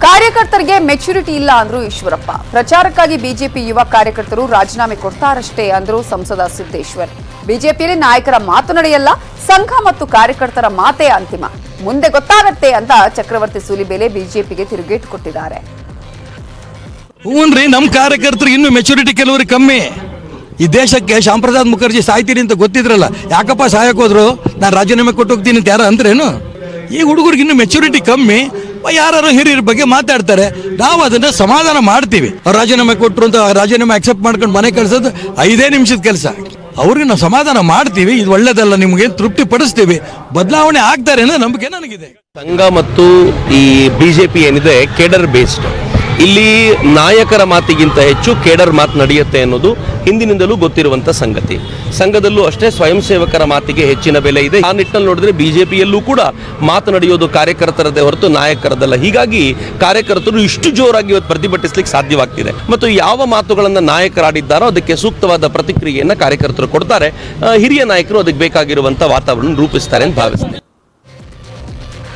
ಕಾರ್ಯಕರ್ತರಿಗೆ ಮೆಚುರಿಟಿ ಇಲ್ಲ ಅಂದ್ರು ಈಶ್ವರಪ್ಪ. ಪ್ರಚಾರಕ್ಕಾಗಿ ಬಿಜೆಪಿ ಯುವ ಕಾರ್ಯಕರ್ತರು ರಾಜೀನಾಮೆ ಕೊಡ್ತಾರಷ್ಟೇ ಅಂದ್ರು ಸಂಸದ ಸಿದ್ದೇಶ್ವರ್. ಬಿಜೆಪಿಯಲ್ಲಿ ನಾಯಕರ ಮಾತು ನಡೆಯಲ್ಲ, ಸಂಘ ಮತ್ತು ಕಾರ್ಯಕರ್ತರ ಮಾತೇ ಅಂತಿಮ, ಮುಂದೆ ಗೊತ್ತಾಗತ್ತೆ ಅಂತ ಚಕ್ರವರ್ತಿ ಸೂಲಿಬೇಲೆ ಬಿಜೆಪಿಗೆ ತಿರುಗೇಟು ಕೊಟ್ಟಿದ್ದಾರೆ. ಹೂನ್ರಿ, ನಮ್ಮ ಕಾರ್ಯಕರ್ತರಿಗೆ ಇನ್ನೂ ಮೆಚುರಿಟಿ ಕೆಲವರಿಗೆ ಕಮ್ಮಿ. ಈ ದೇಶಕ್ಕೆ ಶ್ಯಾಮ್ ಪ್ರಸಾದ್ ಮುಖರ್ಜಿ ಸಾಯ್ತೀರಿ ಅಂತ ಗೊತ್ತಿದ್ರಲ್ಲ, ಯಾಕಪ್ಪ ಸಾಯಕ್ ಹೋದ್ರು, ನಾನು ರಾಜೀನಾಮೆ ಕೊಟ್ಟು ಹೋಗ್ತೀನಿ ಅಂತ ಯಾರ ಅಂದ್ರೇನು? ಈ ಹುಡುಗರಿಗೆ ಇನ್ನೂ ಮೆಚುರಿಟಿ ಕಮ್ಮಿ. ಯಾರು ಹಿರಿಯರ ಬಗ್ಗೆ ಮಾತಾಡ್ತಾರೆ, ನಾವು ಅದನ್ನ ಸಮಾಧಾನ ಮಾಡ್ತೀವಿ. ಅವ್ರು ರಾಜೀನಾಮೆ ಕೊಟ್ಟರು ಅಂತ ರಾಜೀನಾಮೆ ಅಕ್ಸೆಪ್ಟ್ ಮಾಡ್ಕೊಂಡು ಮನೆ ಕಳ್ಸೋದು 5 ನಿಮಿಷದ ಕೆಲಸ. ಅವ್ರಿಗೆ ನಾವು ಸಮಾಧಾನ ಮಾಡ್ತೀವಿ, ಇದು ಒಳ್ಳೇದಲ್ಲ, ನಿಮ್ಗೆ ತೃಪ್ತಿ ಪಡಿಸ್ತೀವಿ, ಬದಲಾವಣೆ ಆಗ್ತಾರೆ ಅನ್ನೋ ನಂಬಿಕೆ ನನಗಿದೆ. ಸಂಘ ಮತ್ತು ಈ ಬಿಜೆಪಿ ಏನಿದೆ ಕೇಡರ್ ಬೇಸ್ಡ್, ಇಲ್ಲಿ ನಾಯಕರ ಮಾತಿಗಿಂತ ಹೆಚ್ಚು ಕೇಡರ್ ಮಾತು ನಡೆಯುತ್ತೆ ಅನ್ನೋದು ಹಿಂದಿನಿಂದಲೂ ಗೊತ್ತಿರುವಂತ ಸಂಗತಿ. ಸಂಘದಲ್ಲೂ ಅಷ್ಟೇ ಸ್ವಯಂ ಸೇವಕರ ಮಾತಿಗೆ ಹೆಚ್ಚಿನ ಬೆಲೆ ಇದೆ. ಆ ನಿಟ್ಟಿನಲ್ಲಿ ನೋಡಿದ್ರೆ ಬಿಜೆಪಿಯಲ್ಲೂ ಕೂಡ ಮಾತು ನಡೆಯೋದು ಕಾರ್ಯಕರ್ತರದೇ ಹೊರತು ನಾಯಕರದಲ್ಲ. ಹೀಗಾಗಿ ಕಾರ್ಯಕರ್ತರು ಇಷ್ಟು ಜೋರಾಗಿ ಇವತ್ತು ಪ್ರತಿಭಟಿಸಲಿಕ್ಕೆ ಸಾಧ್ಯವಾಗ್ತಿದೆ. ಮತ್ತು ಯಾವ ಮಾತುಗಳನ್ನ ನಾಯಕರಾಡಿದ್ದಾರೋ ಅದಕ್ಕೆ ಸೂಕ್ತವಾದ ಪ್ರತಿಕ್ರಿಯೆಯನ್ನ ಕಾರ್ಯಕರ್ತರು ಕೊಡ್ತಾರೆ. ಹಿರಿಯ ನಾಯಕರು ಅದಕ್ಕೆ ಬೇಕಾಗಿರುವಂತ ವಾತಾವರಣ ರೂಪಿಸ್ತಾರೆ ಅಂತ ಭಾವಿಸ್ತೇನೆ.